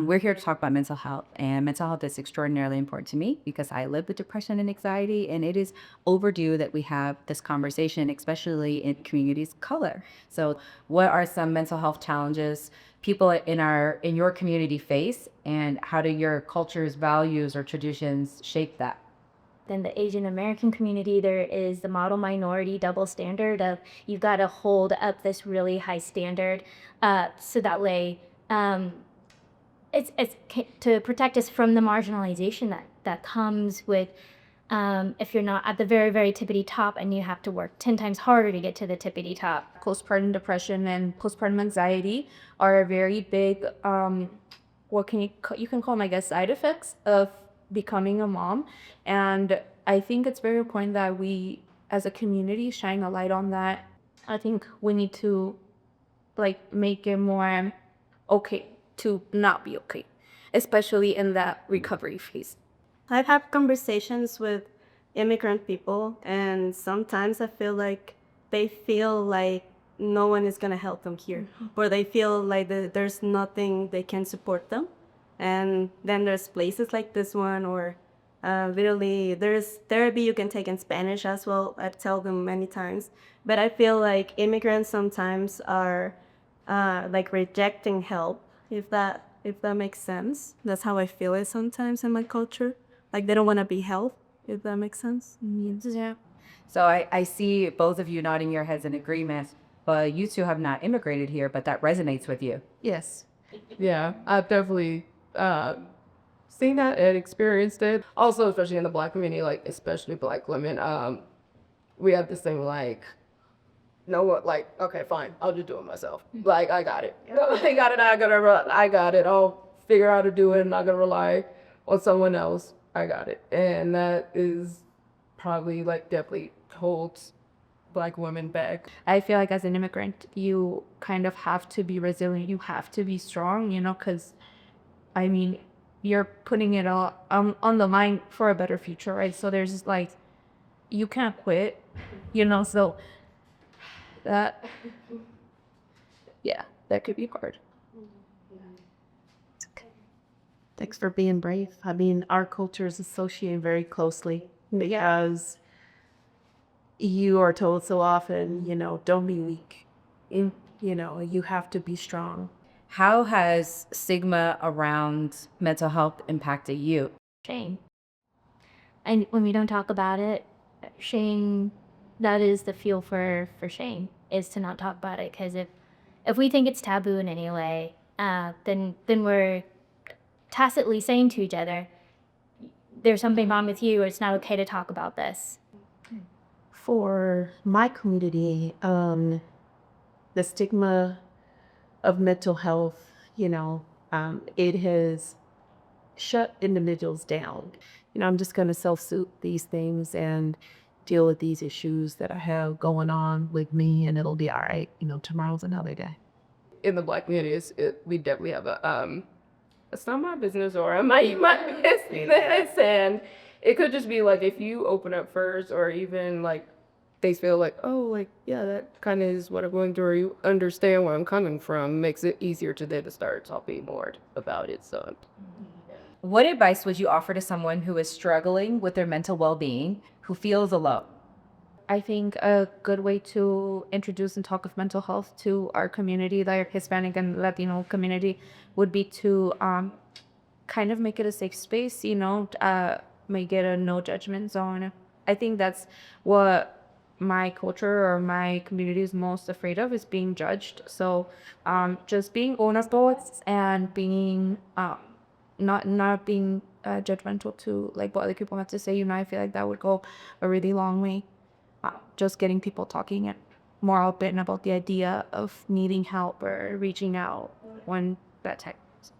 We're here to talk about mental health, and mental health is extraordinarily important to me because I live with depression and anxiety, and it is overdue that we have this conversation, especially in communities of color. So, what are some mental health challenges people in your community face, and how do your culture's values or traditions shape that? In the Asian American community, there is the model minority double standard of you've got to hold up this really high standard, so that way to protect us from the marginalization that comes with if you're not at the very, very tippity top and you have to work 10 times harder to get to the tippity top. Postpartum depression and postpartum anxiety are a very big what can you can call them, I guess, side effects of becoming a mom. And I think it's very important that we as a community shine a light on that. I think we need to make it more okay to not be okay, especially in that recovery phase. I've had conversations with immigrant people, and sometimes I feel like they feel like no one is going to help them here, or they feel like there's nothing they can support them. And then there's places like this one, or literally there's therapy you can take in Spanish as well. I tell them many times. But I feel like immigrants sometimes are like rejecting help, if that makes sense. That's how I feel it sometimes in my culture. Like they don't want to be helped, if that makes sense. Yeah. So, I see both of you nodding your heads in agreement, but you two have not immigrated here, but that resonates with you. Yes. Yeah, I've definitely seen that and experienced it. Also, especially in the Black community, like especially Black women, we have this thing like, no what, like, okay, fine, I'll just do it myself. Like, I got it. They got it, I got it. I'll figure out how to do it. I'm not gonna rely on someone else. I got it. And that is probably like definitely holds Black women back. I feel like as an immigrant, you kind of have to be resilient. You have to be strong, because I mean, you're putting it all on the line for a better future, right? So there's like, you can't quit, so that, yeah, that could be hard. Thanks for being brave. I mean, our culture is associated very closely because you are told so often, don't be weak. You have to be strong. How has stigma around mental health impacted you? Shame. And when we don't talk about it, shame, that is the fuel for shame, is to not talk about it. Because if we think it's taboo in any way, then we're tacitly saying to each other, there's something wrong with you, or it's not okay to talk about this. For my community, the stigma of mental health, it has shut individuals down. I'm just going to self-soothe these things and deal with these issues that I have going on with me, and it'll be all right. Tomorrow's another day. In the Black community, we definitely have a it's not my business, or am I my business? And it could just be like if you open up first, or even like they feel like, oh, like, yeah, that kind of is what I'm going through, or you understand where I'm coming from, makes it easier to then to start talking more about it. So What advice would you offer to someone who is struggling with their mental well-being, who feels alone? I think a good way to introduce and talk of mental health to our community, like Hispanic and Latino community, would be to kind of make it a safe space, make it a no judgment zone. I think that's what my culture or my community is most afraid of, is being judged. So just being honorable and being not being judgmental to like what other people have to say. I feel like that would go a really long way. Just getting people talking and more open about the idea of needing help or reaching out when that time comes.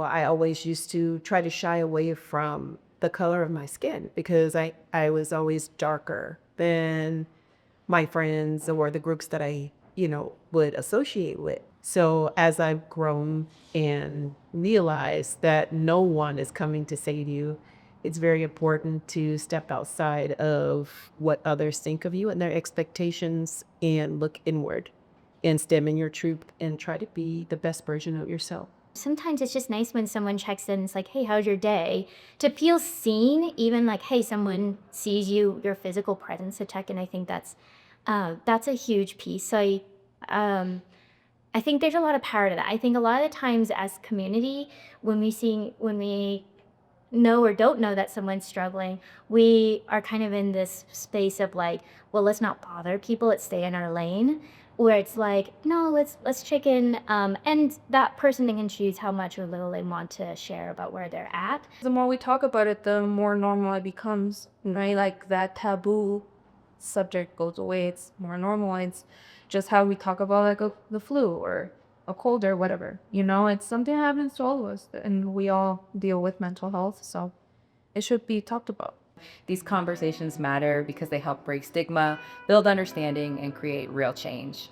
I always used to try to shy away from the color of my skin because I was always darker than my friends or the groups that I would associate with. So as I've grown and realized that no one is coming to save you, it's very important to step outside of what others think of you and their expectations and look inward and stem in your truth and try to be the best version of yourself. Sometimes it's just nice when someone checks in and it's like, hey, how's your day? To feel seen, even like, hey, someone sees you, your physical presence to check in. I think that's a huge piece. So I think there's a lot of power to that. I think a lot of the times as community, when we know or don't know that someone's struggling, we are kind of in this space of like, well, let's not bother people, let's stay in our lane. Where it's like, no, let's check in, and that person can choose how much or little they want to share about where they're at. The more we talk about it, the more normal it becomes, right? Like that taboo subject goes away. It's more normal. It's just how we talk about like the flu or a cold or whatever. It's something that happens to all of us, and we all deal with mental health, so it should be talked about. These conversations matter because they help break stigma, build understanding, and create real change.